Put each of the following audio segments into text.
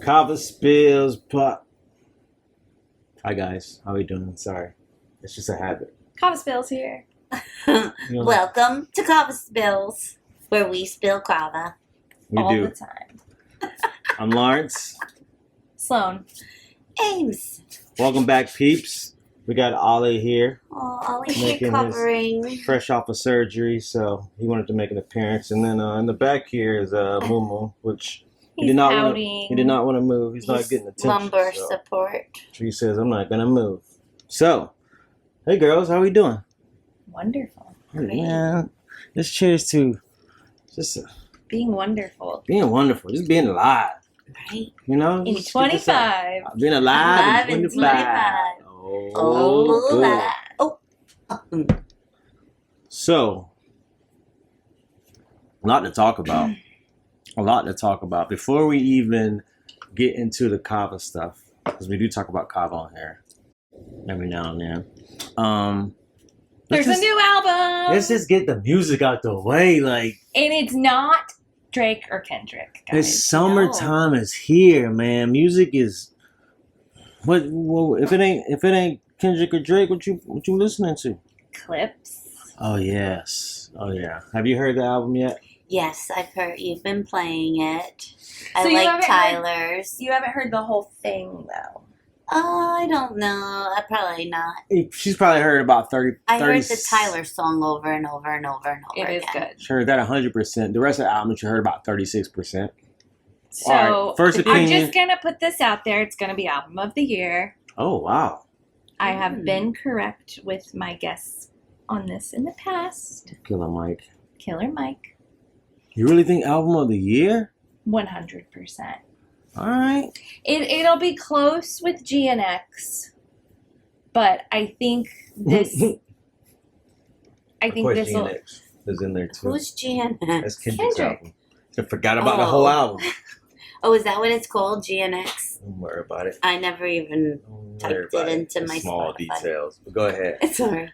KavaSpills, but hi guys, how we doing? Sorry, it's just a habit. KavaSpills here. Welcome to KavaSpills, where we spill kava. We all do. the time. I'm Lawrence. Sloane. Ames. Welcome back, peeps. We got Ollie here, Oh, Ollie's Making recovering. fresh off of surgery, so he wanted to make an appearance. And then in the back here is Mumu, which he did not want. He did not want to move. He's not getting attention. Lumbar so support. he says, "I'm not gonna move." So, hey girls, how we doing? Wonderful. Great. Yeah, just cheers to just Being wonderful. being wonderful, just being alive. Right? You know, In just get this out. 25. Being alive in 25. Oh, good. oh. So, a lot to talk about. A lot to talk about. Before we even get into the Kava stuff, because we do talk about Kava on here every now and then. There's a new album. Let's just get the music out the way. Like, And it's not Drake or Kendrick, guys. it's summertime is here, man. Music is what? Well, if it ain't Kendrick or Drake, what you listening to? Clips. Oh yes, oh yeah. Have you heard the album yet? Yes, I've heard you've been playing it. So I you like haven't Tyler's. You haven't heard the whole thing, though. Oh, I don't know. I probably not. She's probably heard about 30. I 30 heard the Tyler song over and over and over and over It is again. good. She heard that 100%. The rest of the album, she heard about 36%. So, All right, first I'm opinion. just going to put this out there. It's going to be Album of the Year. Oh wow, I have been correct with my guess on this in the past. Killer Mike. Killer Mike. You really think album of the year? 100%. All right. It'll be close with GNX, but I think this. I Of think course, this will. GNX is in there too. Who's GNX? That's Kendrick's Kendrick. album. I forgot about the whole album. Oh, is that what it's called? GNX? Don't worry about it. I never even Don't worry typed about it into The my small Spotify. details. But go ahead. It's alright.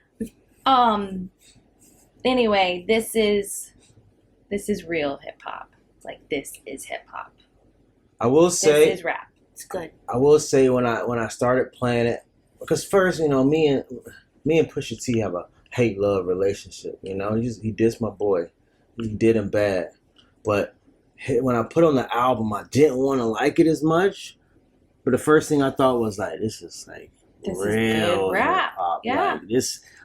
Anyway, this is real hip hop. It's like this is hip hop. I will This say, is rap. It's good. I will say when I started playing it, because first, you know, me and Pusha T have a hate-love relationship. You know, he dissed my boy. He did him bad. But when I put on the album, I didn't want to like it as much. But the first thing I thought was like, this is like This is real good rap. hip-hop. Yeah.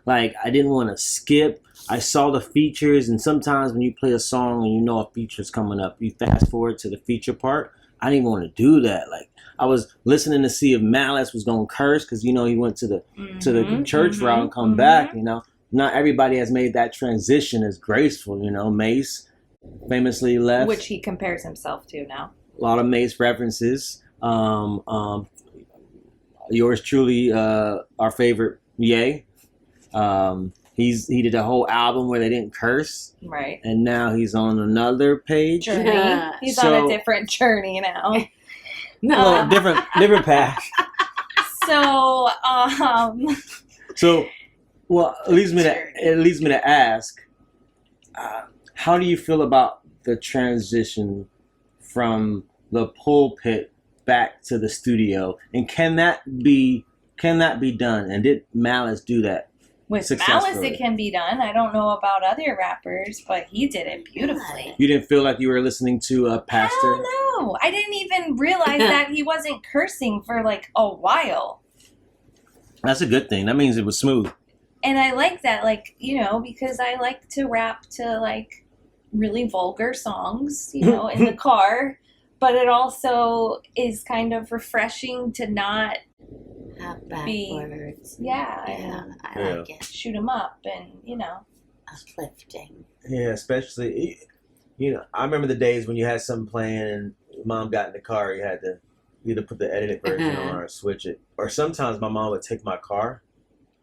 Like I didn't want to skip. I saw the features, and sometimes when you play a song and you know a feature's coming up, you fast forward to the feature part. I didn't even want to do that. Like I was listening to see if Malice was gonna curse because you know he went to the church route and come back. You know, not everybody has made that transition as graceful. You know, Mace famously left. Which he compares himself to now. A lot of Mace references. Yours truly, our favorite Ye. He did a whole album where they didn't curse, Right. and now he's on another page. Journey. Yeah. He's So- on a different journey now. Well, different path. So, So, well, it leads me to ask, how do you feel about the transition from the pulpit back to the studio, and can that be done? And did Malice do that? with Successfully. Malice, it can be done. I don't know about other rappers, but he did it beautifully. You didn't feel like you were listening to a pastor? Hell no. I didn't even realize that he wasn't cursing for like a while. That's a good thing. That means it was smooth. And I like that, like, you know, because I like to rap to like really vulgar songs, you know, in the car. But it also is kind of refreshing to not Have bad Be- words. yeah, Yeah, and I like it. shoot him up and, you know. Uplifting. Yeah, especially, you know, I remember the days when you had something playing and mom got in the car, you had to either put the edited version on or switch it. Or sometimes my mom would take my car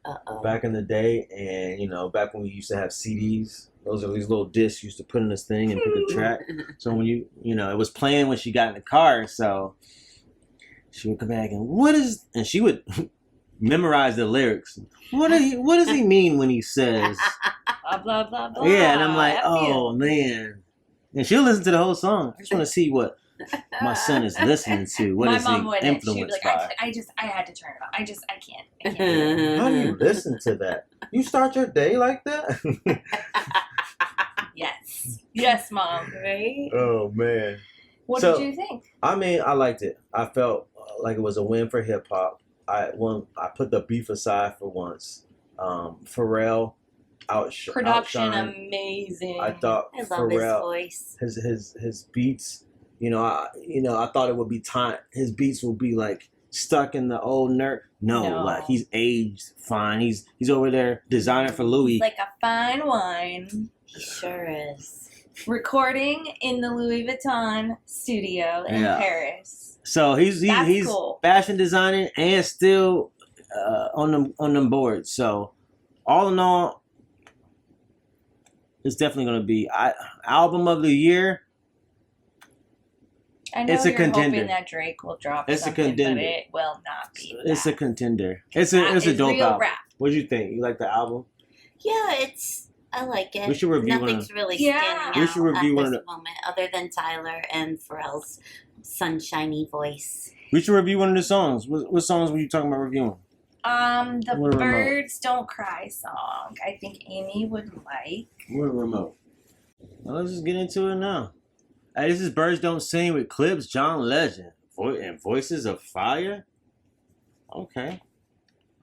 Uh-oh. back in the day, and, you know, back when we used to have CDs, those are these little discs you used to put in this thing and pick a track. So when you know, it was playing when she got in the car, so she would come back and she would memorize the lyrics. What does he mean when he says? Blah, blah, blah, blah. Yeah, and I'm like, F oh you. man. And she'll listen to the whole song. I just want to see what my son is listening to? What My is mom he wouldn't. She'd be influenced like, by? I had to turn it on. I can't. I can't. How do you listen to that? You start your day like that? Yes, Mom. Right? Oh man. What So, did you think? I mean, I liked it. I felt like it was a win for hip hop. I put the beef aside for once. Pharrell Production outshined. amazing. I thought I love Pharrell, his voice. his beats. I thought it would be time. His beats will be like stuck in the old nerd. No, like he's aged fine. He's over there designing for Louis. He's like a fine wine. He sure is. Recording in the Louis Vuitton studio in Paris. So he's cool. fashion designing and still on them boards. So all in all, it's definitely going to be album of the year. I know It's a you're contender. hoping that Drake will drop It's a something, contender. but it will not be. It's a that. contender. It's a dope real album. rap. What do you think? You like the album? Yeah, I like it. We should review Nothing's really Yeah. standing We out should review one at of this moment, other than Tyler and Pharrell's sunshiny voice. We should review one of the songs. What songs were you talking about reviewing? The What remote? Birds Don't Cry song. I think Amy would like. What remote? Well, let's just get into it now. Hey, this is Birds Don't Sing with Clips, John Legend, and Voices of Fire. Okay.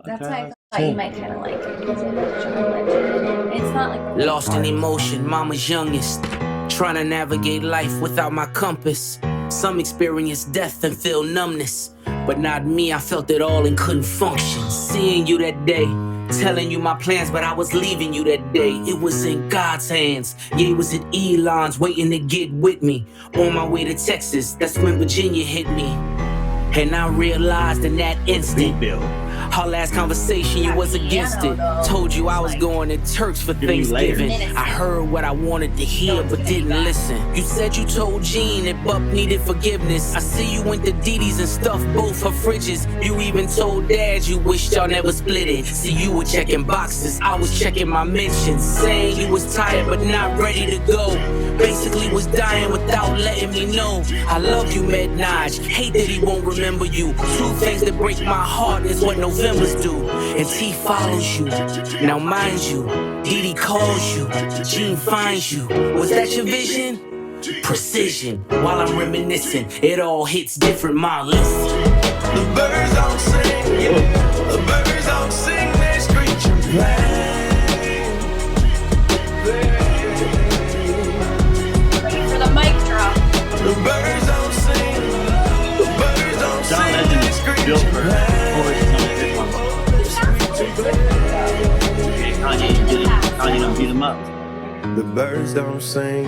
That's why I thought you might kind of like it because it is John Legend. It's not like Lost in emotion, mama's youngest. Trying to navigate life without my compass. Some experience death and feel numbness. But not me, I felt it all and couldn't function. Seeing you that day, telling you my plans, but I was leaving you that day. It was in God's hands. Yeah, it was at Elon's waiting to get with me. On my way to Texas, that's when Virginia hit me. And I realized in that instant, our last conversation, you was against it. Told you I was going to Turks for Thanksgiving. I heard what I wanted to hear, but didn't listen. You said you told Jean that Buck needed forgiveness. I see you went to Didi's and stuffed both her fridges. You even told Dad you wished y'all never split it. See, you were checking boxes, I was checking my mentions. Saying you was tired but not ready to go. Basically was dying without letting me know. I love you, Med Naj. Hate that he won't remember you. Two things that break my heart is what November's do. And T follows you. Now mind you, Didi calls you. Jean finds you. Was that your vision? Precision. While I'm reminiscing, it all hits different, my listen. The birds don't sing, yeah. The birds don't sing, they screech and play. ready for the mic drop. The birds don't sing, the birds don't John sing, Legend they is screech built and for play. poetry on his one. Kanye don't beat him up. The birds don't sing,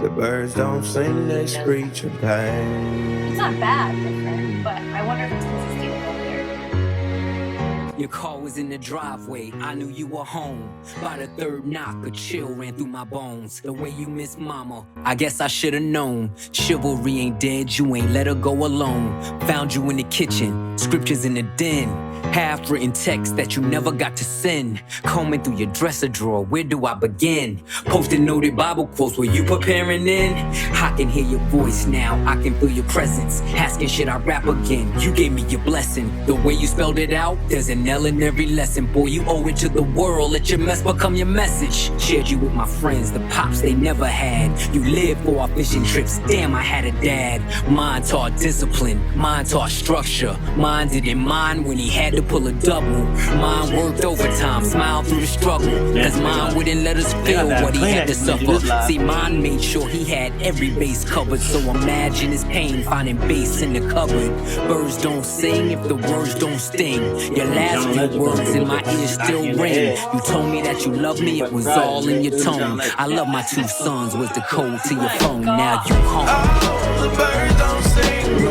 the birds don't sing, they screech and pain. It's not bad, different, but I wonder if it's because it's getting older. Your car was in the driveway, I knew you were home. By the third knock, a chill ran through my bones. The way you miss mama, I guess I should've known. Chivalry ain't dead, you ain't let her go alone. Found you in the kitchen, scriptures in the den. Half-written text that you never got to send. Combing through your dresser drawer, where do I begin? Posted noted Bible quotes, were you preparing in? I can hear your voice now, I can feel your presence. Asking should I rap again? You gave me your blessing. The way you spelled it out, there's an L in every lesson. Boy, you owe it to the world, let your mess become your message. Shared you with my friends, the pops they never had. You lived for our fishing trips, damn I had a dad. Mine taught discipline, mine taught structure. Mine didn't mind when he had to pull a double. Mine worked overtime, smiled through the struggle. Cause mine wouldn't let us feel what he had to suffer. See, mine made sure he had every base covered. So imagine his pain finding bass in the cupboard. Birds don't sing if the words don't sting. Your last few words in my ears still ring. You told me that you love me, it was all in your tone. I love my two sons was the code to your phone. Now you home. Oh, the birds don't sing,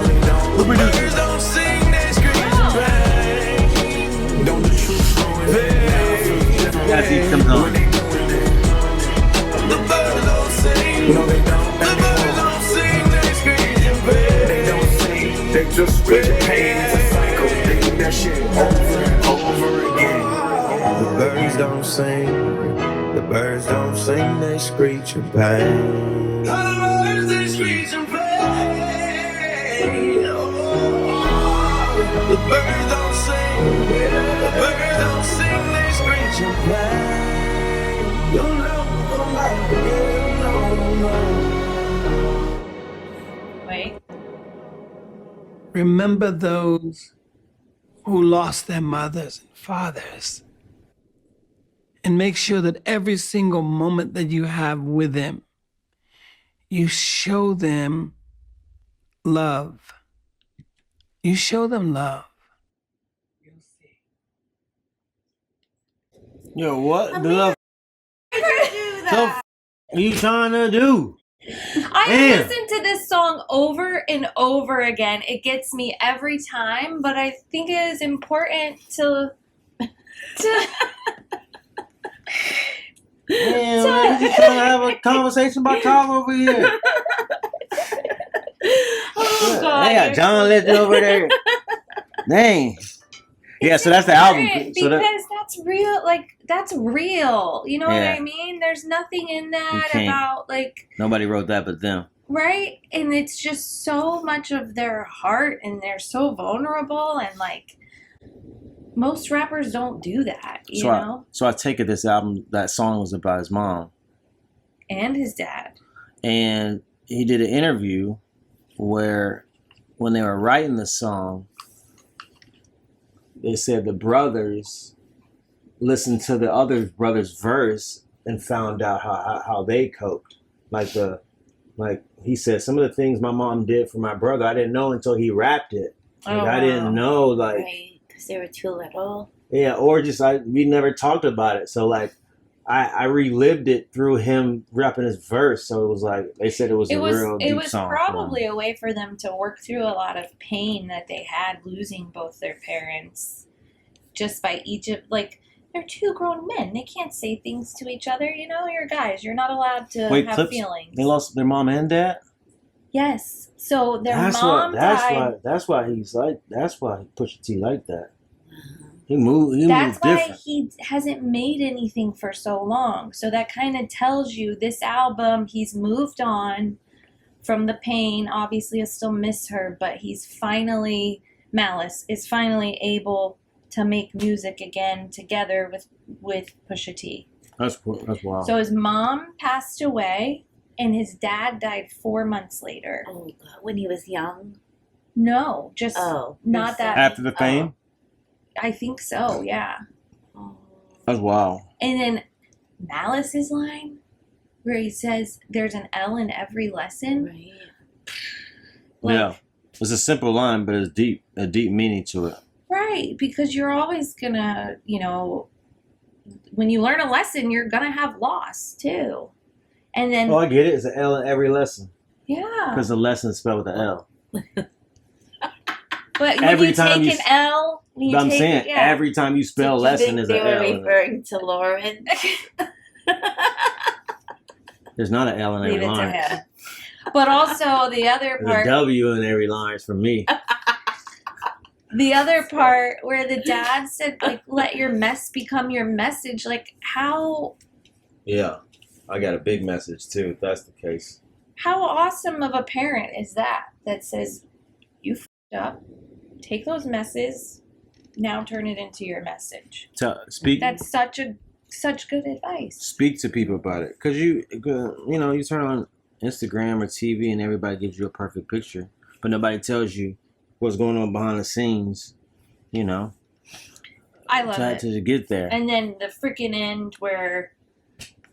the birds don't sing, they screech and pain. Don't the truth go in there? As he comes on. The birds don't sing, no they don't. The birds don't sing, they screech and pain. They don't sing, they just screech and pain. It's a cycle, they do that shit over and over again. The birds don't sing, the birds don't sing, they screech and pain. The birds they screech and pain. scream. The birds don't sing. The birds don't sing, they scream champagne. You'll never come back again, no, no. Wait. Remember those who lost their mothers and fathers. And make sure that every single moment that you have with them, you show them love. You show them love. You'll see. Yo, what the Never f- do that. are you trying to do? I Man. listen to this song over and over again. It gets me every time, but I think it is important to Man, man, you trying to have a conversation about Kava over here? Oh God! They got John Legend over there. Dang. Yeah, so that's the album. So Because that's real. Like that's real. You know what Yeah. I mean? There's nothing in that can't. about like nobody wrote that but them. right, and it's just so much of their heart, and they're so vulnerable, and like most rappers don't do that. You know, So I take it this album, that song was about his mom. and his dad. And he did an interview where when they were writing the song, they said the brothers listened to the other brother's verse and found out how they coped. Like he said, some of the things my mom did for my brother, I didn't know until he rapped it. Like, Oh, I wow. didn't know, like, Right, because they were too little. yeah, or just we never talked about it. So like, I relived it through him rapping his verse. So it was like they said it was a real deep it was song. for him. probably a way for them to work through a lot of pain that they had losing both their parents just by each of like they're two grown men. They can't say things to each other, you know, you're guys. You're not allowed to Wait, have Clips, feelings. they lost their mom and dad. Yes. So their mom died. That's why Pusha T like that. He moved That's why different. he hasn't made anything for so long. So that kind of tells you this album, he's moved on from the pain. Obviously, I still miss her, but Malice is finally able to make music again together with Pusha T. That's wild. So his mom passed away, and his dad died 4 months later. Oh, God. When he was young? No, just Oh. not that. After the fame, I think so, yeah. Oh. that's wild. And then Malice's line, where he says, "There's an L in every lesson." Right. Like, Yeah, it's a simple line, but it's a deep meaning to it. right, because you're always gonna, you know, when you learn a lesson, you're gonna have loss too. And then, Oh, I get it. It's an L in every lesson yeah. because the lesson is spelled with an L. But when every you time take you an L, when you But I'm take saying yeah. every time you spell Did you lesson think is they an were L. in it. referring to Lauren? There's not an L in Leave every it to line. him. But also the other There's a part, W in every line for me. the other part where the dad said, like, "Let your mess become your message." Like, how Yeah, I got a big message too. If that's the case. how awesome of a parent is that? That says, "You f***ed up. Take those messes. Now turn it into your message." Speak. That's such good advice. Speak to people about it, cause you know you turn on Instagram or TV and everybody gives you a perfect picture, but nobody tells you what's going on behind the scenes. You know, I love it. to get there. And then the freaking end where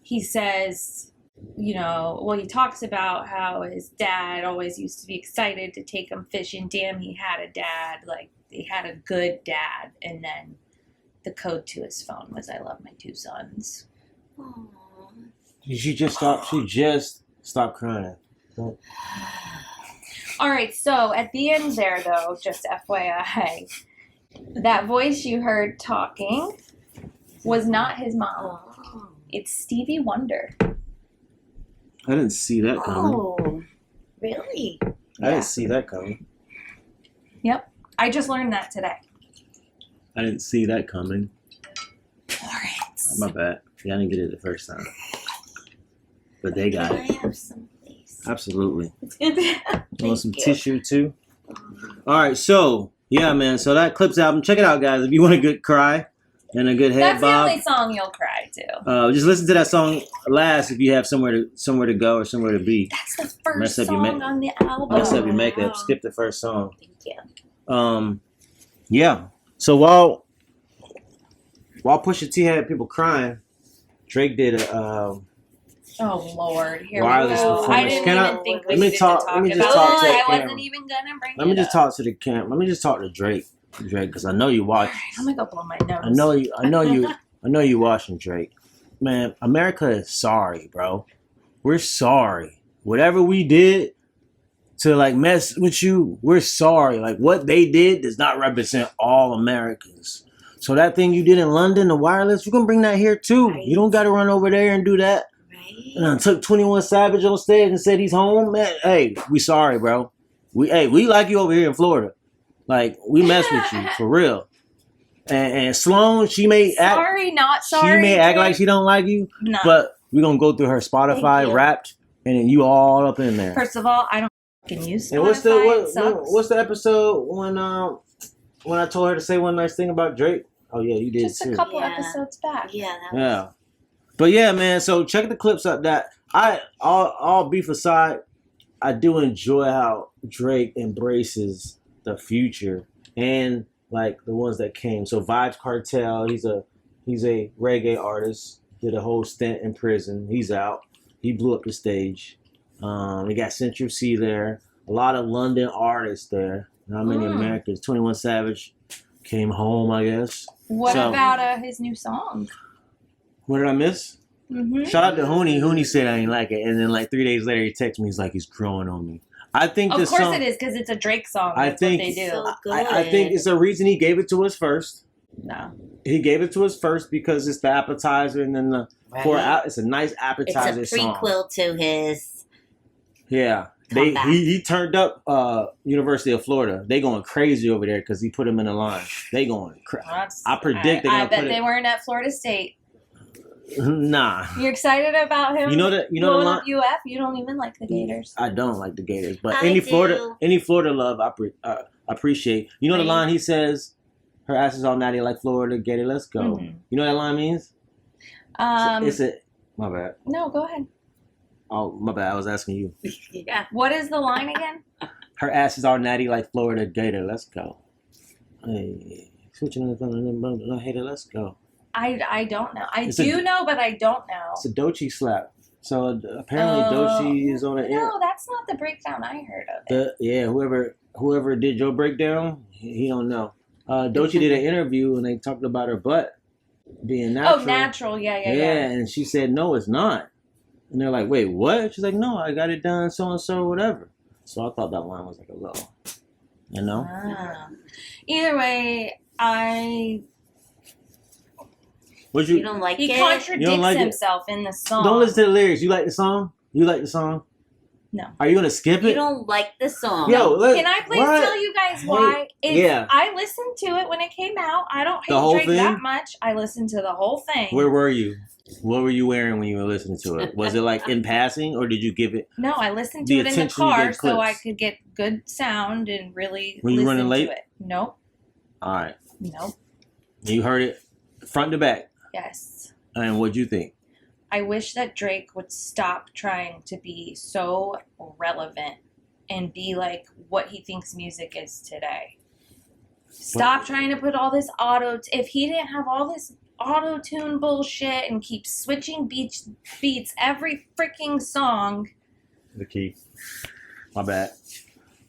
he says, you know, well, he talks about how his dad always used to be excited to take him fishing. Damn, he had a dad. Like, he had a good dad. And then the code to his phone was, "I love my two sons." Aw. She just stopped crying. All right, so at the end there, though, just FYI, that voice you heard talking was not his mom. Oh. It's Stevie Wonder. I didn't see that coming. Oh. Really? I didn't see that coming. Yep. I just learned that today. I didn't see that coming. Lawrence. My bad. Yeah, I didn't get it the first time. But they got Can it. I have some, please? Absolutely. Thank You want some you. tissue too? All right, so yeah, man. So that Clips album, check it out, guys. If you want a good cry and a good head That's the bob, only song you'll cry to. just listen to that song last if you have somewhere to go or somewhere to be. That's the first Mess up your song on the album. Mess up your wow. makeup. Skip the first song. Thank you. Yeah. So while Pusha T had people crying, Drake did a Oh Lord, here wireless we go. I performance. didn't Can I- even think let we me needed talk- to talk let me just about talk it. to the I camera. wasn't even gonna bring Let me it just up. talk to the camera. Let me just talk to Drake, because I know you watch. Alright, I'm gonna go blow my nose. I know you watching Drake. Man, America is sorry, bro. We're sorry. Whatever we did to like mess with you, we're sorry. Like what they did does not represent all Americans. So that thing you did in London, the wireless, we're gonna bring that here too. Right. You don't gotta run over there and do that. Right? And I took 21 Savage on stage and said he's home. Man, hey, we sorry, bro. We like you over here in Florida. Like, we mess with you, for real. And Slone, she may act Sorry, not sorry. she may act Drake. like she don't like you, No. but we're gonna go through her Spotify Thank you. Wrapped, and then you all up in there. First of all, I don't fucking use Spotify. And It sucks. what's the episode when I told her to say one nice thing about Drake? Oh yeah, you did Just too. a couple Yeah. episodes back. Yeah, that was Yeah. But yeah, man, so check the clips up. That all beef aside, I do enjoy how Drake embraces the future and like the ones that came. So Vibes Cartel, he's a reggae artist, did a whole stint in prison. He's out. He blew up the stage. We got Central C there. A lot of London artists there. Not many Americans. 21 Savage came home, I guess. What So- about his new song? What did I miss? Mm-hmm. Shout out to Hooney. Hooney said I ain't like it, and then like 3 days later he texted me. He's like, he's growing on me. I think Of this course song. it is, because it's a Drake song. I That's think what they do. so good. I think it's a reason he gave it to us first. No. He gave it to us first because it's the appetizer, and then Right. it's a nice It's appetizer a song. prequel to his. Yeah, Comeback. he turned up University of Florida. They going crazy over there because he put them in the line. They going crazy. I predict they're I gonna bet put they it. weren't at Florida State. Nah, You're excited about him? you know the blowing line. up UF? You don't even like the Gators. I don't like the Gators, but I any do. Florida love, I appreciate. You know the Right. line he says, "Her ass is all natty like Florida, Gator, let's go." Mhm. You know what that line means? It's a my bad. No, go ahead. Oh, my bad. I was asking you. Yeah. What is the line again? Her ass is all natty like Florida, Gator, let's go. Hey, switching on the hater, let's go. I don't know. I It's do know, but I don't know. It's a Doechii slap. So apparently Doechii is on the No, that's not the breakdown I heard of it. Yeah, whoever did your breakdown, he don't know. Doechii did an interview and they talked about her butt being natural. Oh, natural. Yeah. And she said no, it's not. And they're like, wait, what? She's like, no, I got it done, so and so, whatever. So I thought that line was like a little, you know. Ah. Either way, Would You don't like he it? contradicts like it? himself in the song. Don't listen to the lyrics. You like the song? You like the song? No. Are you gonna skip You it? don't like the song. Yo, look, Can I please what? tell you guys why? Yeah. I listened to it when it came out. I don't The hate whole Drake thing? that much. I listened to the whole thing. Where were you? What were you wearing when you were listening to it? Was it like in passing, or did you give it No, I listened The to it in the attention you car gave so I clips? could get good sound and really Were you listen running late? to it. Nope. all right? Nope. You heard it front to back, Yes. and what'd you think? I wish that Drake would stop trying to be so relevant and be like what he thinks music is today. Stop trying to put all this if he didn't have all this auto-tune bullshit and keep switching beats every freaking song. The key. My bad.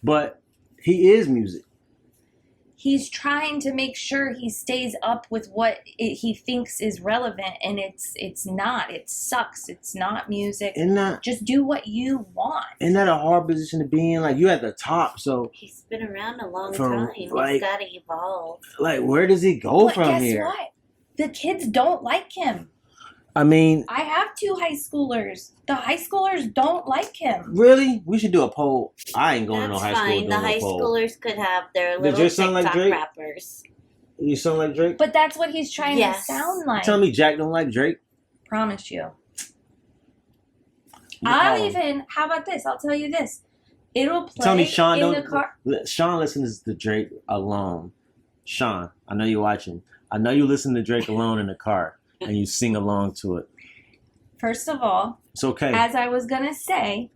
But he is music. He's trying to make sure he stays up with what he thinks is relevant, and it's not. It sucks. It's not music. Isn't that Just do what you want. a hard position to be in? Like you at the top, so He's been around a long From, time. like- He's got to evolve. like where does he go But from guess here? what? The kids don't like him. I mean, I have 2 high schoolers. The high schoolers don't like him. really? We should do a poll. I ain't going to no That's high school fine. doing The a high poll. schoolers could have their Did little yours sound like TikTok Drake? rappers. You sound like Drake? But that's what he's trying Yes. to sound like. Tell me Jack don't like Drake? Promise you. Oh. How about this? I'll tell you this. It'll play Tell me, Sean, in the car. Sean listens to Drake alone. Sean, I know you're watching. I know you listen to Drake alone in the car and you sing along to it. First of all, It's okay. as I was gonna say,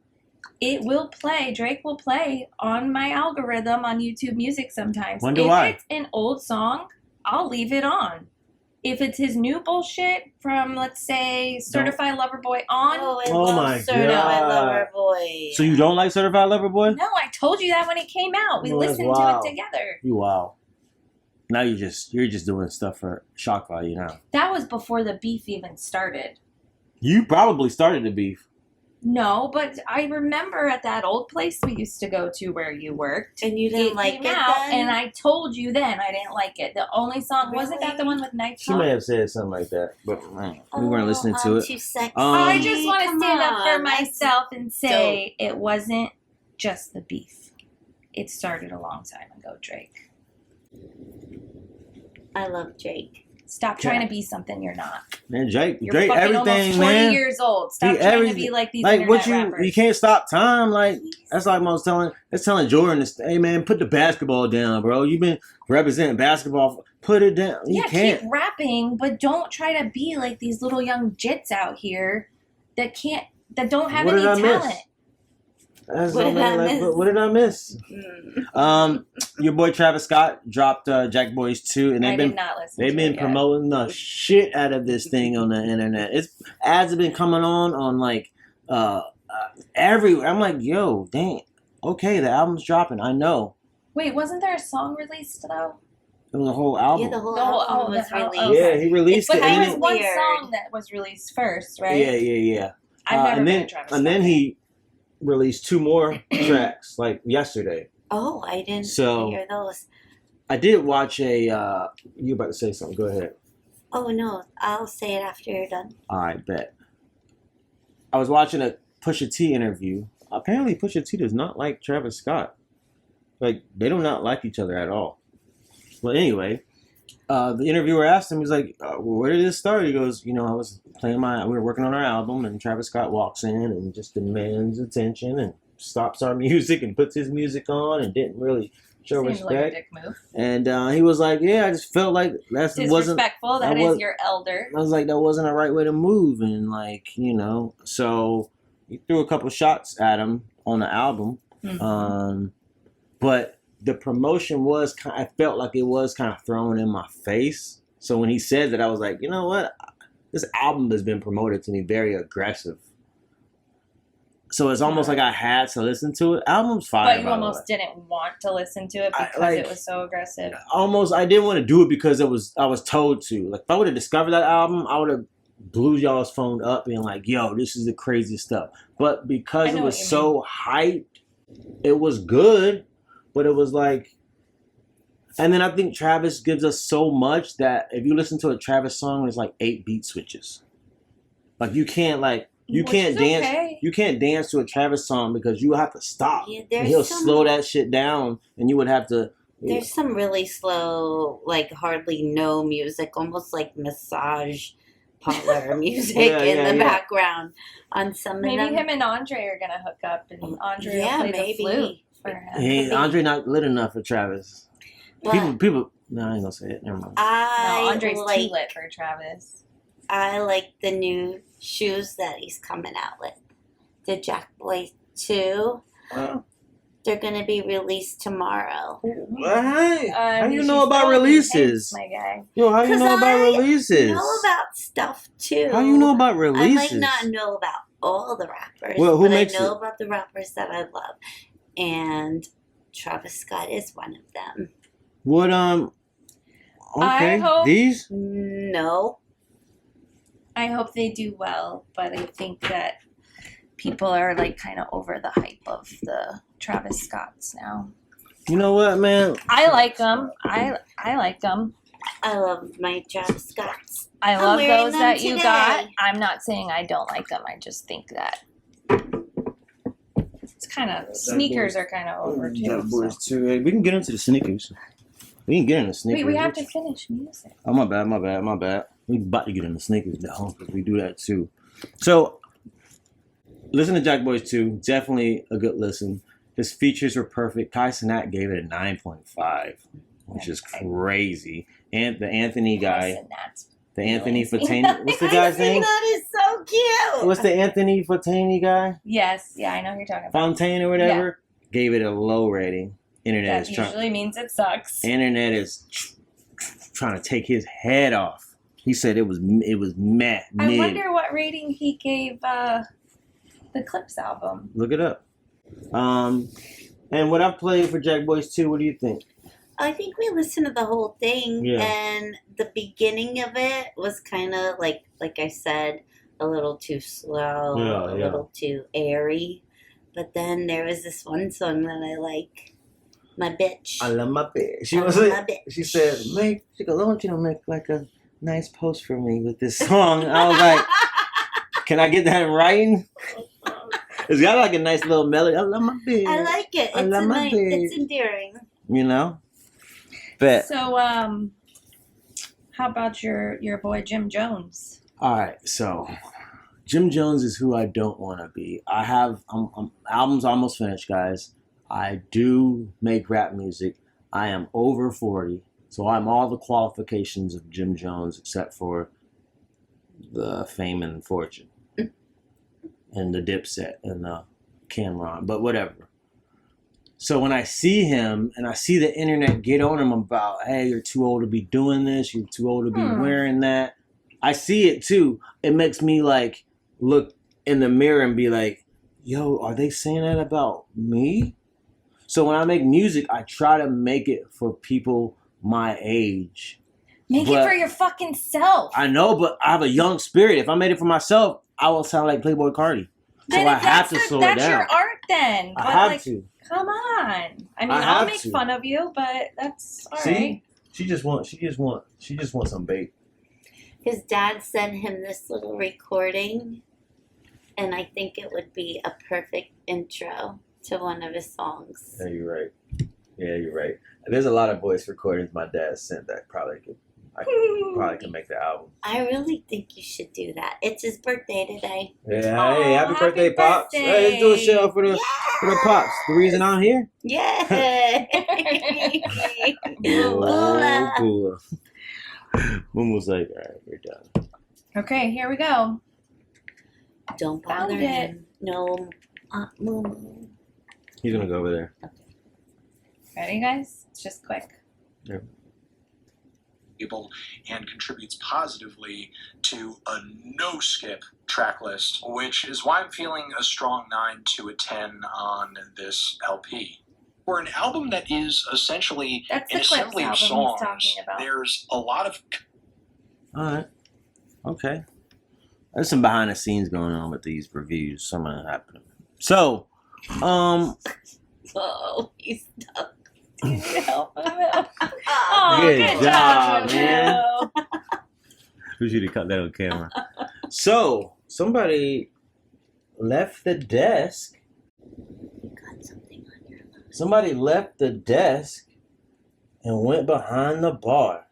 it will play. Drake will play on my algorithm on YouTube Music sometimes. Wonder if why. it's an old song, I'll leave it on. If it's his new bullshit from, let's say, Certified Lover Boy on. Oh, I Oh love my Certified God. Lover Boy. So you don't like Certified Lover Boy? No, I told you that when it came out. We Oh, that's listened wild. to it together. You wow. Now you're just doing stuff for shock value now. That was before the beef even started. You probably started the beef. No, but I remember at that old place we used to go to where you worked. And you didn't like it came out, then? and I told you then I didn't like it. The only song wasn't that the Really? one with Night She Talk? may have said something like that, but man, we weren't listening to I'm it. Too sexy. I just want to Come stand up for on, myself and say it wasn't just the beef. It started a long time ago, Drake. I love Drake. Stop trying to be something you're not. Man, Drake, You're Drake, fucking everything, almost 40 man. years old. Stop He trying to everything- be like these Like internet what you rappers. can't stop time. Like that's like I was telling. That's telling Jordan, hey man, put the basketball down, bro. You've been representing basketball. Put it down. You can't. Keep rapping, but don't try to be like these little young jits out here that don't have What any did I miss? talent. That's What so did many, I like, miss? what did I miss? Mm. Your boy Travis Scott dropped Jackboys 2, and I did not listen they've to been it yet. promoting the shit out of this thing on the internet. It's ads have been coming on like everywhere. I'm like, yo, dang, okay, the album's dropping. I know Wait, wasn't there a song released though? it was a whole album. Yeah, the whole The whole- album was the whole- released. Yeah, he released But it. there and was then- one Weird. song that was released first, right? Yeah. I've never and been then a Travis and then Scott he released 2 more tracks like yesterday. Oh, I didn't So- hear those. I did watch a. You about to say something? Go ahead. Oh, no. I'll say it after you're done. All right, bet. I was watching a Pusha T interview. Apparently, Pusha T does not like Travis Scott. Like, they do not like each other at all. Well, anyway, the interviewer asked him, he's like, well, where did this start? He goes, I was we were working on our album, and Travis Scott walks in and just demands attention and stops our music and puts his music on and didn't really show Seemed like a respect. dick move. And he was like, yeah, I just felt like that wasn't. Disrespectful. That that is was- your elder. I was like, that wasn't the right way to move, and so he threw a couple shots at him on the album, Mhm. but the promotion was I felt like it was kind of thrown in my face. So when he said that, I was like, you know what, this album has been promoted to me very aggressive. So it's almost like I had to listen to it. Album's fire, But you by the way. almost didn't want to listen to it I- because like- it was so aggressive. Almost, I didn't want to do it because I was told to. Like, if I would have discovered that album, I would have blew y'all's phone up being like, yo, this is the craziest stuff. But because I know it was what you so hyped, it was good, but it was like, and then I think Travis gives us so much that if you listen to a Travis song, there's like 8 beat switches. Like you can't Which can't is dance. okay. You can't dance to a Travis song because you have to stop. Yeah, And he'll there's some- slow that shit down, and you would have to. There's some really slow, like hardly no music, almost like massage parlor music Yeah, in the yeah. background on some Maybe of them. him and Andre are gonna hook up, and Andre Yeah, will play maybe. the flute for him. Hey, Andre not lit enough for Travis. But People. No, I ain't gonna say it. Never mind. No, I Andre's like too lit for Travis. I like the new shoes that he's coming out with. The Jackboys 2. They're going to be released tomorrow. What? How you he's know about still releases? intense, my guy. Yo, how you 'Cause know about I releases? know about stuff too. How you know about I releases? might not know about all the rappers, Well, who but makes I know it? about the rappers that I love. And Travis Scott is one of them. What Okay, I hope- these. No. I hope they do well, but I think that people are like kind of over the hype of the Travis Scotts now. You know what, man? I like them. I like them. I love my Travis Scotts. I I'm love wearing those them that you today. got. I'm not saying I don't like them. I just think that it's kind of sneakers are kind of over too. Jackboys so. too. Hey, we can get into the sneakers. We can get into sneakers. Wait, we have to finish music. Oh, my bad. We about to get into sneakers now because we do that too. So, listen to Jackboys 2. Definitely a good listen. His features were perfect. Kai Cenat gave it a 9.5, which is crazy. And the Anthony guy, the Anthony Fontaine. What's the guy's name? That is so cute. What's the Anthony Fontaine guy? Yes, yeah, I know who you're talking about. Fontaine or whatever. Gave it a low rating. Internet That is usually means it sucks. Internet is trying to take his head off. He said it was mad. I wonder what rating he gave the Clips album. Look it up. And what I've played for Jackboys 2, what do you think? I think we listened to the whole thing, Yeah. and the beginning of it was kind of like I said, a little too slow, Yeah, a little too airy. But then there was this one song that I like, My Bitch. I love my bitch. I love my bitch. She said, I want you to make like a nice post for me with this song. I was like, can I get that in writing? It's got like a nice little melody. I love my bitch. I like it. I love my bitch. It's endearing. You know? But So, how about your boy Jim Jones? all right, so Jim Jones is who I don't want to be. Album's almost finished, guys. I do make rap music. I am over 40, so I'm all the qualifications of Jim Jones except for the fame and fortune and the Dipset and the Cameron, but whatever. So when I see him and I see the internet get on him about, hey, you're too old to be doing this, you're too old to be wearing that. I see it too. It makes me like look in the mirror and be like, yo, are they saying that about me? So when I make music, I try to make it for people my age. Make it for your fucking self. I know, but I have a young spirit. If I made it for myself, I will sound like Playboy Cardi. So I have to slow it down. That's your art then. I But have like, to. come on. I mean, I I'll have make to. fun of you, but that's all See? right. She just wants some bait. His dad sent him this little recording, and I think it would be a perfect intro to one of his songs. Yeah, you're right. Yeah, you're right. There's a lot of voice recordings my dad sent that probably could make the album. I really think you should do that. It's his birthday today. Yeah, Aw, hey, happy birthday, Pops. birthday. Hey, let's do a show for the Pops. The reason I'm here? Yeah. Bula. Bula. Moon was like, all right, we're done. Okay, here we go. Don't bother Found it. him. No, Moo. He's going to go over there. Ready, guys? It's just quick. And contributes positively to a no skip track list, which is why I'm feeling a strong 9 to a 10 on this LP. For an album that is essentially That's an the Clips assembly album of he's songs, talking about. there's a lot of All right. Okay. There's some behind the scenes going on with these reviews. Something happening. So, Oh, he's stuck. Can you help him out? Oh, Good job, Emil. man. We should have cut that on camera. So, somebody left the desk. You got something on your lap. Somebody left the desk and went behind the bar.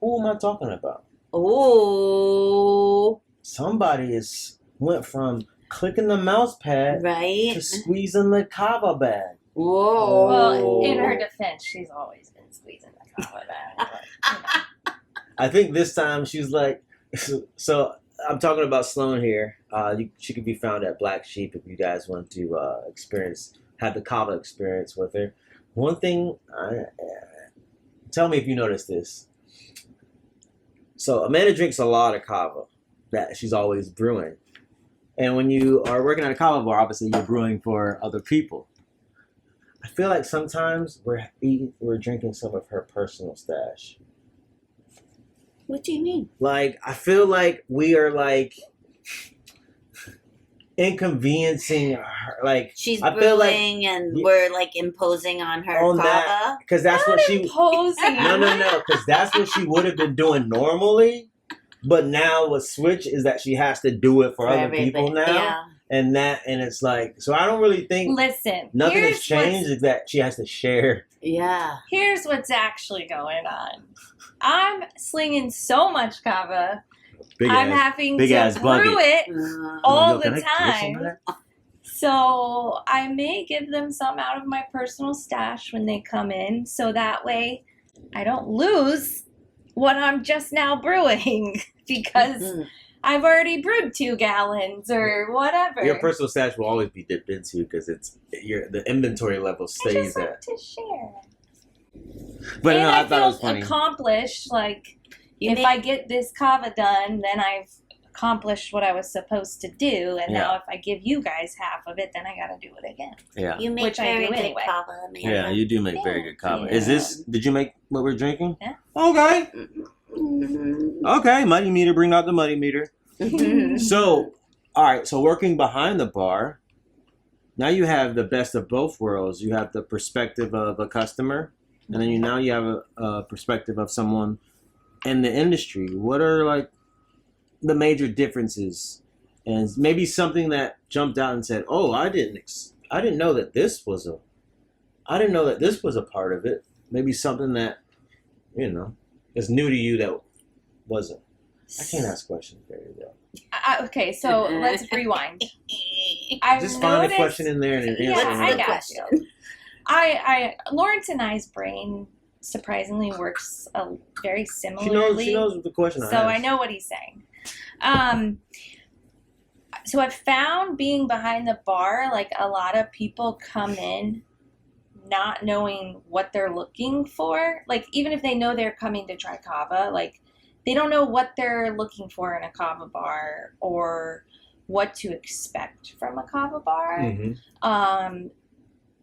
Who am I talking about? Oh, Somebody went from clicking the mouse pad right. to squeezing the Kava bag. Whoa. Well, in her defense, she's always been squeezing the Kava bag. But, you know. I think this time she's like, so I'm talking about Slone here. She could be found at Black Sheep if you guys want to have the Kava experience with her. One thing, tell me if you notice this. So Amanda drinks a lot of Kava that she's always brewing. And when you are working at a Kava bar, obviously you're brewing for other people. I feel like sometimes we're drinking some of her personal stash. What do you mean? Like, I feel like we are like inconveniencing her. Like, She's I feel like brewing, and we're like imposing on her on Kava. that because that's what she. Imposing. No, because that's what she would have been doing normally. But now what switch is that she has to do it for other people now, Yeah. and it's like, so I don't really think Listen, nothing has here's changed. Is that she has to share? Yeah. Here's what's actually going on. I'm slinging so much Kava. I'm having big to ass brew bucket. it all Yo, the can I get some of time. that? So I may give them some out of my personal stash when they come in, so that way I don't lose what I'm just now brewing because I've already brewed 2 gallons or whatever. Your personal stash will always be dipped into because it's the inventory level I stays just like at. to share. But And no, I thought it feel was funny. accomplished. Like, if I get this kava done, then I've accomplished what I was supposed to do. And now if I give you guys half of it, then I got to do it again. Yeah. You make Which I very do good anyway. kava, Amanda. Yeah, you do make very good kava. Is Yeah. this? Did you make what we're drinking? Yeah. Okay. Mm-hmm. Okay. Muddy meter. Bring out the muddy meter. So, all right. So working behind the bar, now you have the best of both worlds. You have the perspective of a customer, and then now you have a perspective of someone in the industry. What are like the major differences, and maybe something that jumped out and said, "Oh, I didn't know that this was a part of it." Maybe something that is new to you that wasn't. I can't ask questions very well. Okay, so let's rewind. Just find a question in there and answer. Yeah, I it. got you. Lawrence and I's brain surprisingly works very similarly. She knows the question I So asked. I know what he's saying. So I've found being behind the bar, like a lot of people come in not knowing what they're looking for. Like even if they know they're coming to try kava, like they don't know what they're looking for in a kava bar or what to expect from a kava bar. Mm-hmm.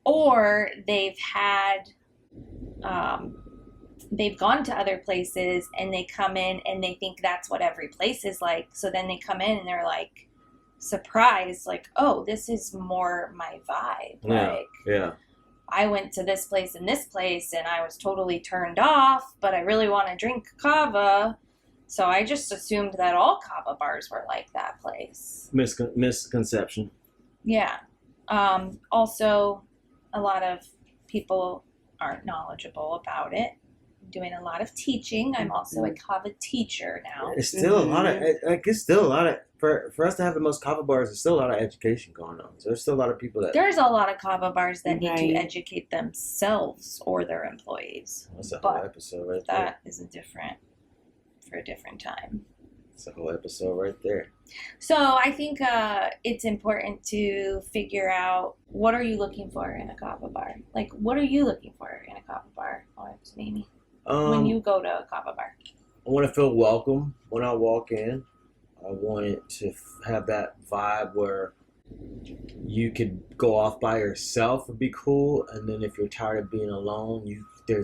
Or they've had they've gone to other places and they come in and they think that's what every place is like. So then they come in and they're like surprised, like, oh, this is more my vibe. Yeah. I went to this place and I was totally turned off, but I really want to drink kava. So I just assumed that all kava bars were like that place. Misconception. Yeah. Also, a lot of people aren't knowledgeable about it. I'm doing a lot of teaching. I'm also a kava teacher now. It's still a lot of for us to have the most kava bars. There's still a lot of education going on. So there's still a lot of people that. There's a lot of kava bars that need to Right. educate themselves or their employees. That's a whole But episode right there. that is for a different time. That's a whole episode right there. So I think it's important to figure out, what are you looking for in a kava bar? Like, what are you looking for in a kava bar, Lawrence, Mimi, when you go to a kava bar? I want to feel welcome when I walk in. I want it to have that vibe where you could go off by yourself would be cool, and then if you're tired of being alone, you can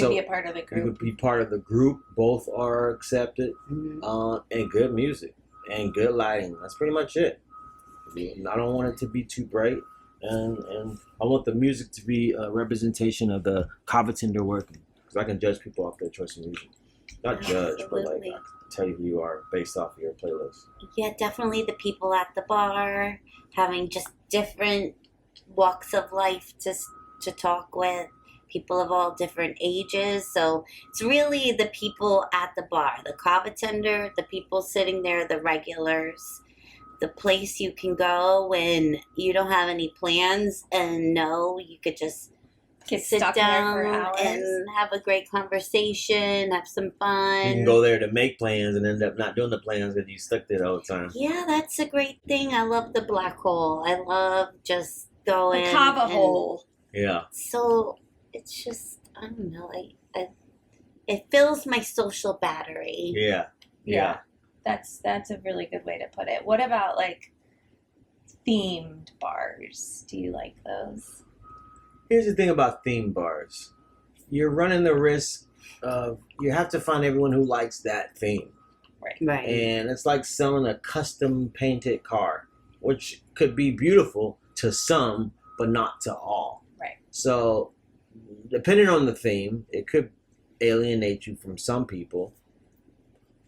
be a part of the you group. could be part of the group. Both are accepted, and good music and good lighting. That's pretty much it. I don't want it to be too bright, and I want the music to be a representation of the kava tender working, because I can judge people off their choice of music. Not judge, but like Absolutely. I can tell you who you are based off of your playlist. Yeah, definitely the people at the bar, having just different walks of life to talk with, people of all different ages. So it's really the people at the bar, the kava tender, the people sitting there, the regulars, the place you can go when you don't have any plans and you could just Get sit stuck down there for hours. and have a great conversation, have some fun. You can go there to make plans and end up not doing the plans because you stuck there the whole time. Yeah, that's a great thing. I love the black hole. I love just going. The kava and- hole. Yeah. So it's just, I don't know. It fills my social battery. Yeah. That's a really good way to put it. What about like themed bars? Do you like those? Here's the thing about theme bars. You're running the risk of, you have to find everyone who likes that theme. Right. And it's like selling a custom painted car, which could be beautiful to some, but not to all. Right. So, depending on the theme, it could alienate you from some people,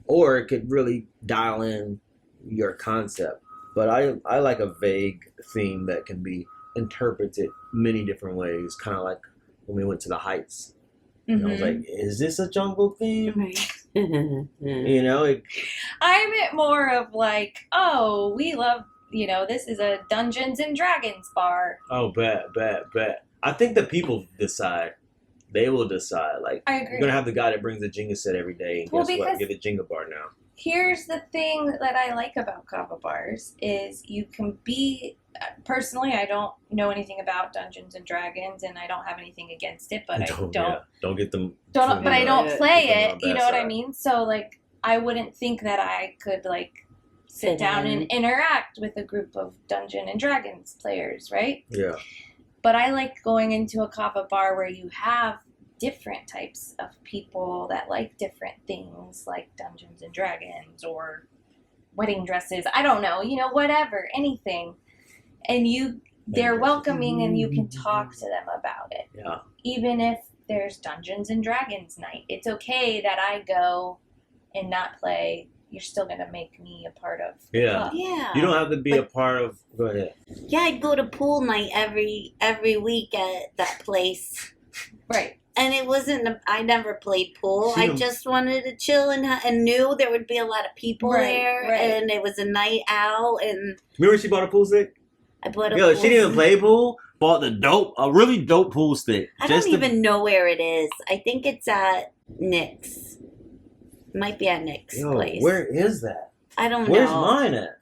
or it could really dial in your concept. But I like a vague theme that can be interpreted many different ways, kind of like when we went to the Heights. And I was like, is this a jungle theme? Right. You know, I meant more of like, oh, we love this is a Dungeons and Dragons bar. Oh, bet. I think the people decide. They will decide. Like, I agree. you're going to have the guy that brings the Jenga set every day. And Well, guess what? because- Get a Jenga bar now. Here's the thing that I like about Kava bars is you can be. Personally, I don't know anything about Dungeons and Dragons, and I don't have anything against it. But I don't get them. but I don't play Get them on it. You that know what I side. mean? So like, I wouldn't think that I could like sit down and interact with a group of Dungeons and Dragons players, right? Yeah. But I like going into a Kava bar where you have different types of people that like different things, like Dungeons and Dragons or wedding dresses. I don't know, whatever, anything. And they're welcoming, and you can talk to them about it. Yeah. Even if there's Dungeons and Dragons night, it's okay that I go and not play. You're still gonna make me a part of the club. Yeah. You don't have to be a part of. Go ahead. Yeah, I'd go to pool night every week at that place. Right. And it wasn't. I never played pool. I just wanted to chill and knew there would be a lot of people there, and it was a night out. And Remember she bought a pool stick? I bought a. Yo, pool she didn't even stick. play pool. Bought a really dope pool stick. I don't even know where it is. I think it's at Nick's. Might be at Nick's place. Where is that? I don't Where's know. mine at?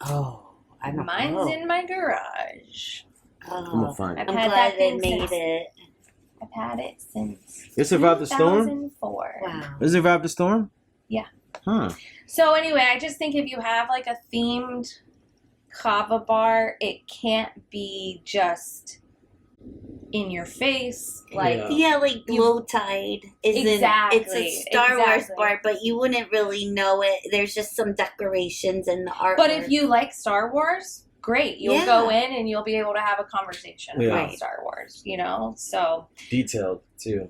Oh, I don't Mine's know. in my garage. I'm gonna Oh, find it. I'm had glad that they thing made since- it. I've had it since It survived the storm? 2004. Wow. It survived the storm? Yeah. Huh. So anyway, I just think if you have like a themed Kava bar, it can't be just in your face. Like Yeah, like Low Tide isn't. It's a Star Wars exactly. bar, but you wouldn't really know it. There's just some decorations and the art. But if you like Star Wars, great. You'll Yeah. go in and you'll be able to have a conversation Yeah. about Right. Star Wars, So, Detailed too.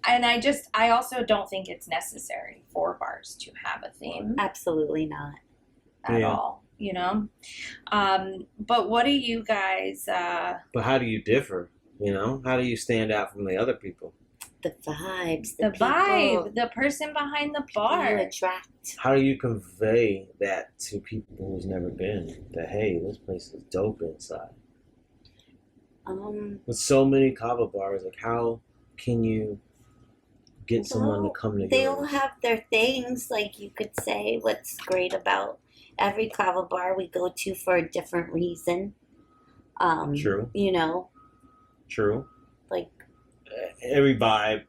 and I also don't think it's necessary for bars to have a theme Absolutely not. at Yeah. all, But what do you guys, But how do you differ? How do you stand out from the other people? The vibes, the people, vibe, the person behind the you bar? attract. How do you convey that to people who's never been? That hey, this place is dope inside. With so many kava bars, like how can you get someone to come to They yours? all have their things. Like you could say, what's great about every kava bar we go to for a different reason. True. True. Like Every vibe.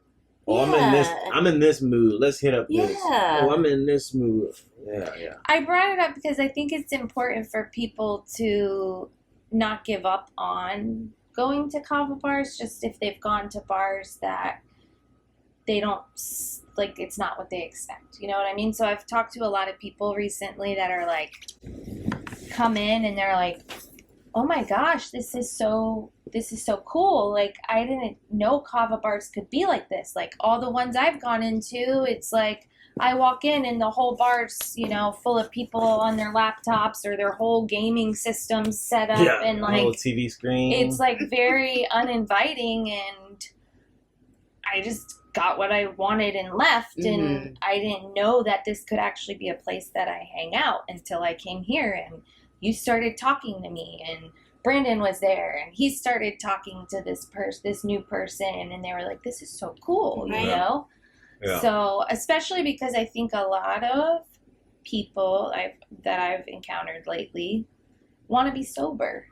Oh, Yeah. I'm in this mood. Let's hit up this. Yeah. Oh, I'm in this mood. Yeah. I brought it up because I think it's important for people to not give up on going to kava bars, just if they've gone to bars that they don't, like, it's not what they expect. You know what I mean? So I've talked to a lot of people recently that are like, come in and they're like, oh my gosh, this is so cool. Like, I didn't know kava bars could be like this. Like, all the ones I've gone into, it's like, I walk in and the whole bar's, full of people on their laptops or their whole gaming systems set up. And like, little TV screen. it's like very uninviting, and I just got what I wanted and left. And I didn't know that this could actually be a place that I hang out until I came here and you started talking to me, and Brandon was there and he started talking to this new person, and they were like, this is so cool, Right. Yeah. So, especially because I think a lot of people that I've encountered lately want to be sober.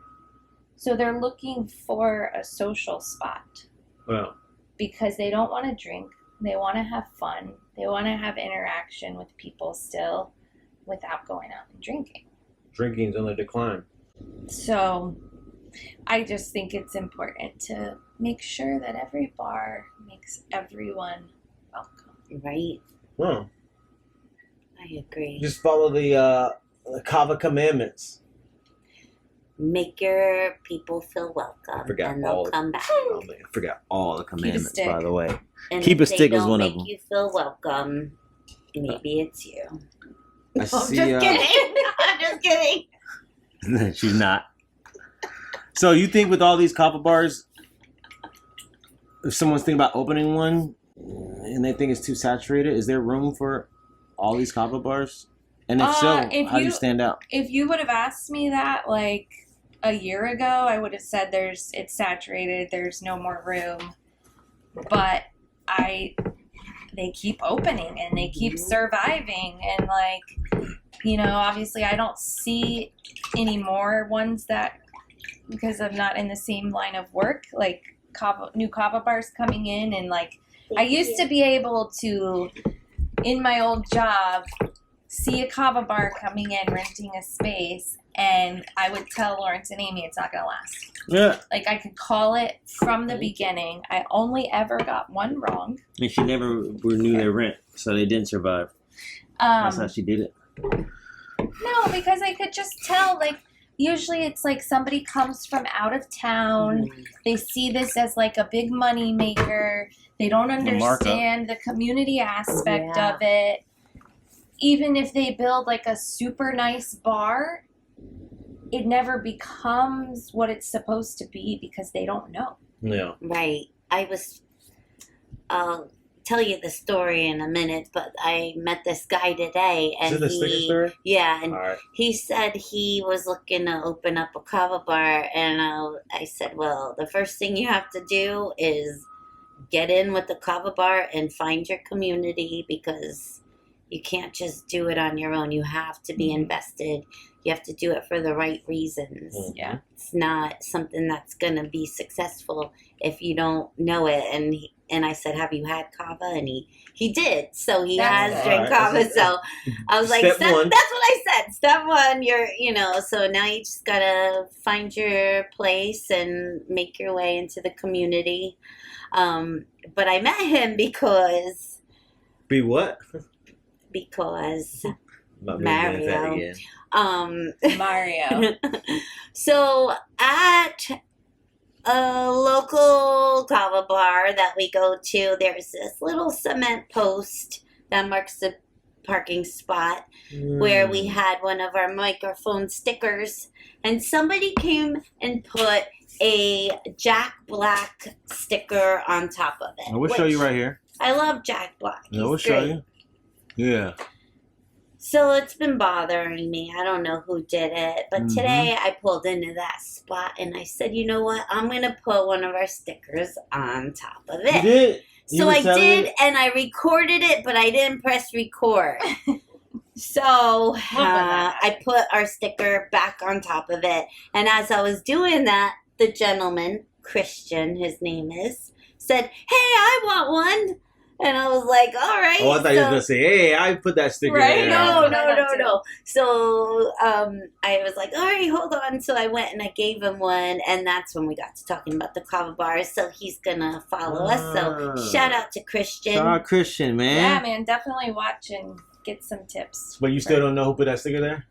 So they're looking for a social spot Well, because they don't want to drink. They want to have fun. They want to have interaction with people still without going out and drinking. drinking's on the decline. So I just think it's important to make sure that every bar makes everyone welcome. right. Well, I agree. just follow the Kava commandments. Make your people feel welcome, I forgot and all they'll come back. Oh, man, I forgot all the commandments, stick. by the way. And Keep a if they stick was don't one of make them. you feel welcome, maybe it's you. I I'm see. just kidding. I'm just kidding. She's not. So you think with all these Kava bars, if someone's thinking about opening one and they think it's too saturated, is there room for all these Kava bars? And if so, if how do you you- stand out? If you would have asked me that like a year ago, I would have said it's saturated, there's no more room. But they keep opening and they keep surviving, and like, you know, obviously I don't see any more ones that, because I'm not in the same line of work, like new Kava bars coming in, and like I used to be able to, in my old job, see a Kava bar coming in, renting a space, and I would tell Lawrence and Amy it's not going to last. Yeah. Like, I could call it from the beginning. I only ever got one wrong. And she never renewed their rent, so they didn't survive. That's how she did it. No, because I could just tell, like, usually it's like somebody comes from out of town. They see this as like a big money maker. They don't understand the community aspect of it. Even if they build like a super nice bar, it never becomes what it's supposed to be because they don't know. Yeah. Right. I'll tell you the story in a minute, but I met this guy today, and Is it a sticker story? Yeah, and All right. he said he was looking to open up a Kava bar, and I said, well, the first thing you have to do is get in with the Kava bar and find your community, because you can't just do it on your own. You have to be invested. You have to do it for the right reasons. Yeah. It's not something that's going to be successful if you don't know it. And I said, have you had Kava? And he did. So he That's has good. drank All right. Kava. So I was like, Step one. that's what I said. Step one, so now you just got to find your place and make your way into the community. But I met him because Be what? Not really doing that Mario. again. Mario. So at a local Kava bar that we go to, there's this little cement post that marks the parking spot where we had one of our microphone stickers, and somebody came and put a Jack Black sticker on top of it. I will show you right here. I love Jack Black. I will He's show great. you. Yeah. So it's been bothering me. I don't know who did it, but today I pulled into that spot and I said, you know what? I'm going to put one of our stickers on top of it. You did? You So were I telling did, it? and I recorded it, but I didn't press record. So I put our sticker back on top of it. And as I was doing that, the gentleman, Christian, his name is, said, hey, I want one. And I was like, all right. Oh, I thought you were going to say, hey, I put that sticker Right? there. No. So I was like, all right, hold on. So I went and I gave him one, and that's when we got to talking about the Kava bars. So he's gonna follow us. So shout out to Christian. Shout out Christian, man. Yeah, man, definitely watch and get some tips. But you still don't know who put that sticker there?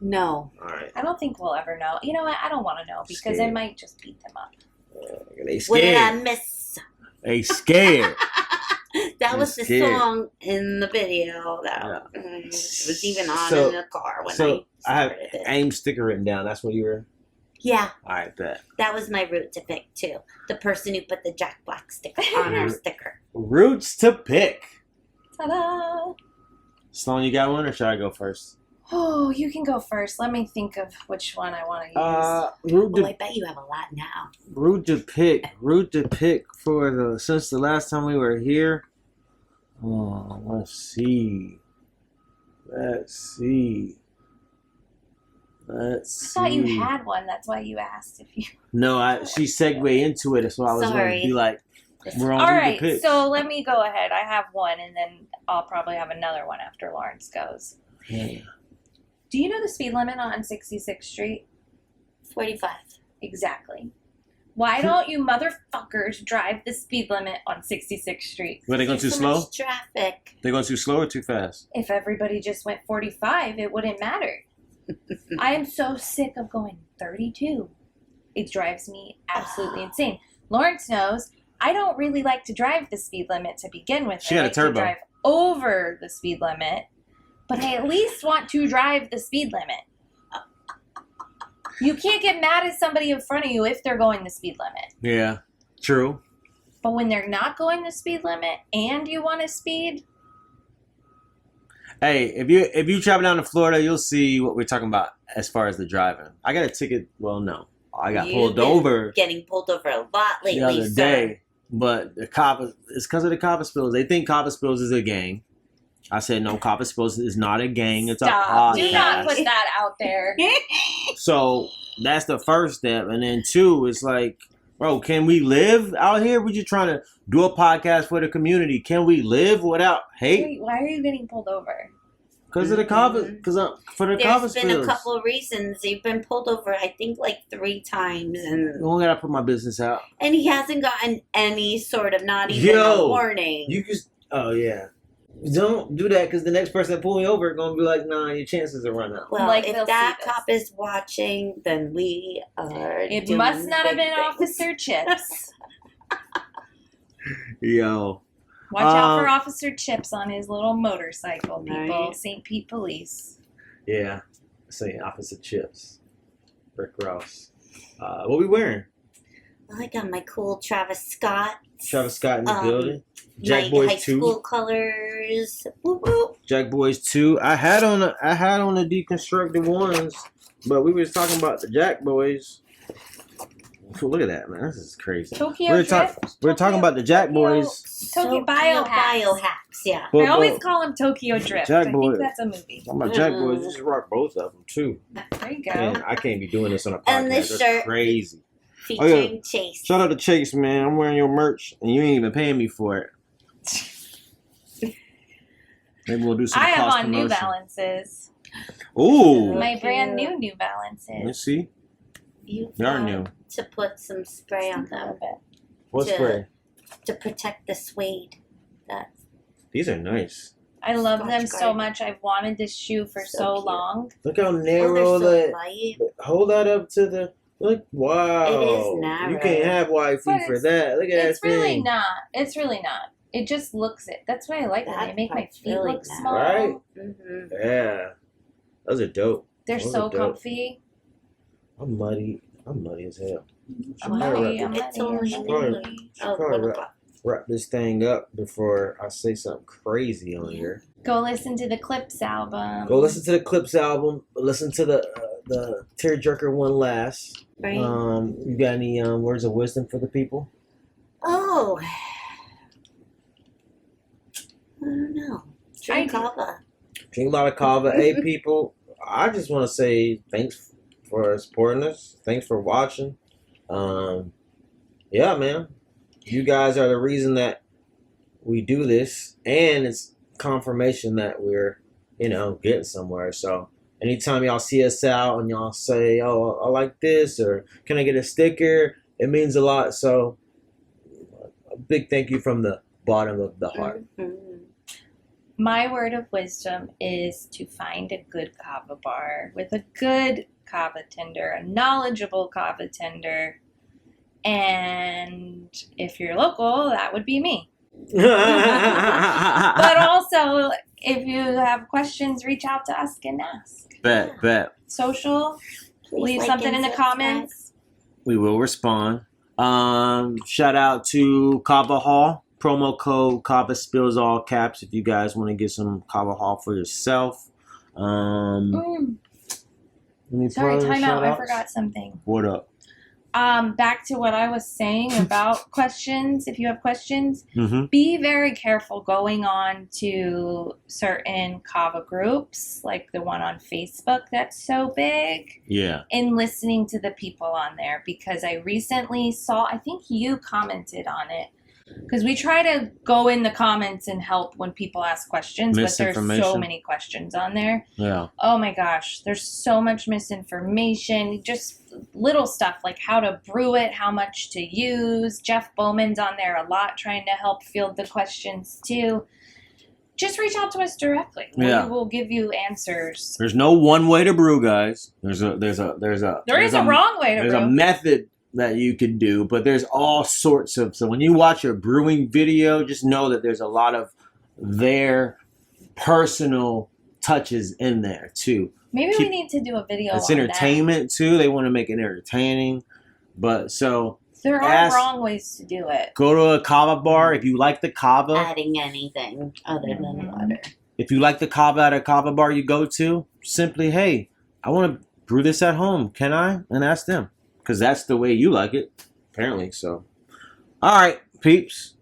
No, All right. I don't think we'll ever know. You know what? I don't want to know because I Scared. might just beat them up. They what did I scared. miss? They scared. That was the scared. song in the video that it was even on So- in the car when So I have started it. AIM sticker written down. That's what you were? Yeah, All right, bet. that was my route to pick too. The person who put the Jack Black sticker on our sticker. Roots to pick. Ta-da! Sloan, you got one or should I go first? Oh, you can go first. Let me think of which one I want to use. Root Oh, to I bet you have a lot now. Root to pick for since the last time we were here. Oh, let's see. I thought you had one. That's why you asked if you. No, she segued into it, so I was going Sorry. to be like, we're on All Root right, to pick. so let me go ahead. I have one, and then I'll probably have another one after Lawrence goes. Yeah. Do you know the speed limit on 66th Street? 45. Exactly. Why don't you motherfuckers drive the speed limit on 66th Street? Were they going too So slow? much traffic. They going too slow or too fast? If everybody just went 45, it wouldn't matter. I am so sick of going 32. It drives me absolutely insane. Lawrence knows I don't really like to drive the speed limit to begin with. She I got a like to turbo. drive over the speed limit, but I at least want to drive the speed limit. You can't get mad at somebody in front of you if they're going the speed limit. Yeah, true. But when they're not going the speed limit and you want to speed, Hey, if you travel down to Florida, you'll see what we're talking about as far as the driving. I got a ticket. Well, no, I got You've pulled been over Getting pulled over a lot lately, the other sir. day, but the Kava, it's because of the KavaSpills. They think KavaSpills is a gang. I said no, KavaSpills is not a gang. It's a Stop. podcast. Do not put that out there. So that's the first step, and then 2, it's like, bro, can we live out here? We just trying to do a podcast for the community. Can we live without hate? Wait, why are you getting pulled over? Because of the Kava, for the There's been a KavaSpills. couple of reasons. You've been pulled over, I think, like 3 times, I and don't gotta put my business out. he hasn't gotten any sort of, not even Yo, a warning. You just, oh yeah. Don't do that because the next person that pull me over is gonna be like, nah, your chances are run out. Well, Like, if they'll that see this. cop is watching, then we are. It doing must not have big been things. Officer Chips. Yo. Watch out for Officer Chips on his little motorcycle, people. Right. St. Pete Police. Yeah. Saying opposite chips. Rick Ross. What we wearing? Well, I got my cool Travis Scott. Travis Scott in the building. My Jackboys high 2. school colors. Whoop, whoop. Jackboys 2. I had on the deconstructed ones, but we was talking about the Jackboys. Look at that, man. This is crazy. Tokyo We're Drift. talking about the Jackboys. Tokyo Biohacks. Yeah. But- I always but- call him Tokyo Drift. Jack I Boy. think that's a movie. Talking about Jackboys, you should rock both of them too. There you go. Man, I can't be doing this on a podcast. And this That's shirt. crazy. Featuring Chase. Shout out to Chase, man. I'm wearing your merch, and you ain't even paying me for it. Maybe we'll do some. I have cross on New promotion. Balances. Ooh, My Cute. brand new New Balances. let's see. You've They are got new. to put some spray on A little them bit. What to- spray? to protect the suede. That's These are nice. I love them Scotch so guard. much. I've wanted this shoe for So so cute. long. Look how oh, narrow they're so that. light. Hold that up to the. Look, wow. It is narrow. You can't have wide But feet for it's- that. Look at that It's really thing. not. It's really not. It just looks it. That's why I like them. They That make my part's feet really look nice. small. Right? Mm-hmm. Yeah, those are dope. They're Those so are dope. comfy. I'm muddy as hell. I'm Should muddy. I'm It's muddy. only I'm Probably- muddy. Oh, probably 1 right. o'clock. Wrap this thing up before I say something crazy on here. Go listen to the Clips album. Go listen to the Clips album. Listen to the Tearjerker one last. Right. You got any words of wisdom for the people? Oh. I don't know. Drink I do. Kava. Drink a lot of Kava. Hey, people, I just want to say thanks for supporting us. Thanks for watching. Yeah, man. You guys are the reason that we do this, and it's confirmation that we're, getting somewhere. So anytime y'all see us out and y'all say, "Oh, I like this," or "Can I get a sticker?" it means a lot. So a big thank you from the bottom of the heart. Mhm. My word of wisdom is to find a good kava bar with a good kava tender, a knowledgeable kava tender. And if you're local, that would be me. But also, if you have questions, reach out to us and ask. Bet. Social, Please leave like something and in the subscribe. comments. We will respond. Shout out to Kava Hall. Promo code KavaSpills all caps if you guys want to get some Kava Hall for yourself. Any Sorry, further time out. I shout-outs? forgot something. What up? Back to what I was saying about questions. If you have questions, Mm-hmm. be very careful going on to certain Kava groups, like the one on Facebook that's so big, Yeah. and listening to the people on there, because I recently saw, I think you commented on it, because we try to go in the comments and help when people ask questions, but there's so Misinformation. many questions on there. Yeah. Oh my gosh, there's so much misinformation, just little stuff like how to brew it, how much to use. Jeff Bowman's on there a lot trying to help field the questions too. Just reach out to us directly. Yeah. We will give you answers. There's no one way to brew, guys. There's a There is a wrong way to There's a brew. method that you could do, but there's all sorts of. So when you watch a brewing video, just know that there's a lot of their personal touches in there too. Maybe keep- we need to do a video It's on that. entertainment too. They want to make it entertaining, but so There are Ask- wrong ways to do it. go to a kava bar if you like the kava. Adding anything other than Mhm. water. If you like the kava at a kava bar you go to, simply, hey, I want to brew this at home. Can I? And ask them. Because that's the way you like it, apparently. So, all right, peeps.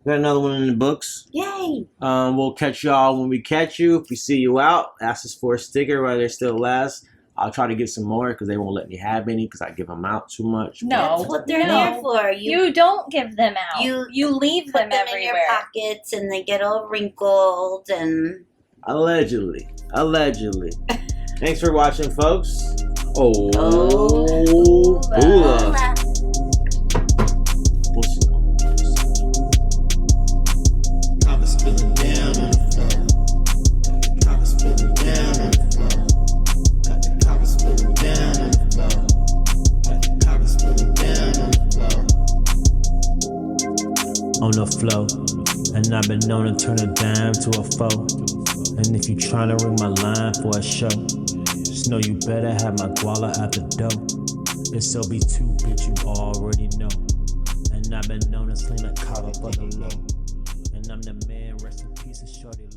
Got another one in the books. Yay! We'll catch y'all when we catch you. If we see you out, ask us for a sticker while they're still last. I'll try to get some more because they won't let me have any because I give them out too much. No. That's what they're there for. You don't give them out. You leave put them them everywhere. in your pockets and they get all wrinkled and... Allegedly. Thanks for watching, folks. Oh, Bula. We'll see. Kava spilling down on the floor. Kava spilling down on the floor. Got the Kava spilling down on the floor. Got the Kava spilling down on the floor. On the flow, and I've been known to turn a dime to a foe. And if you tryna ring my line for a show, just know you better have my guala at the door. It's OB2, bitch, you already know. And I've been known to sling a kava for the low. And I'm the man, rest in peace, and shorty.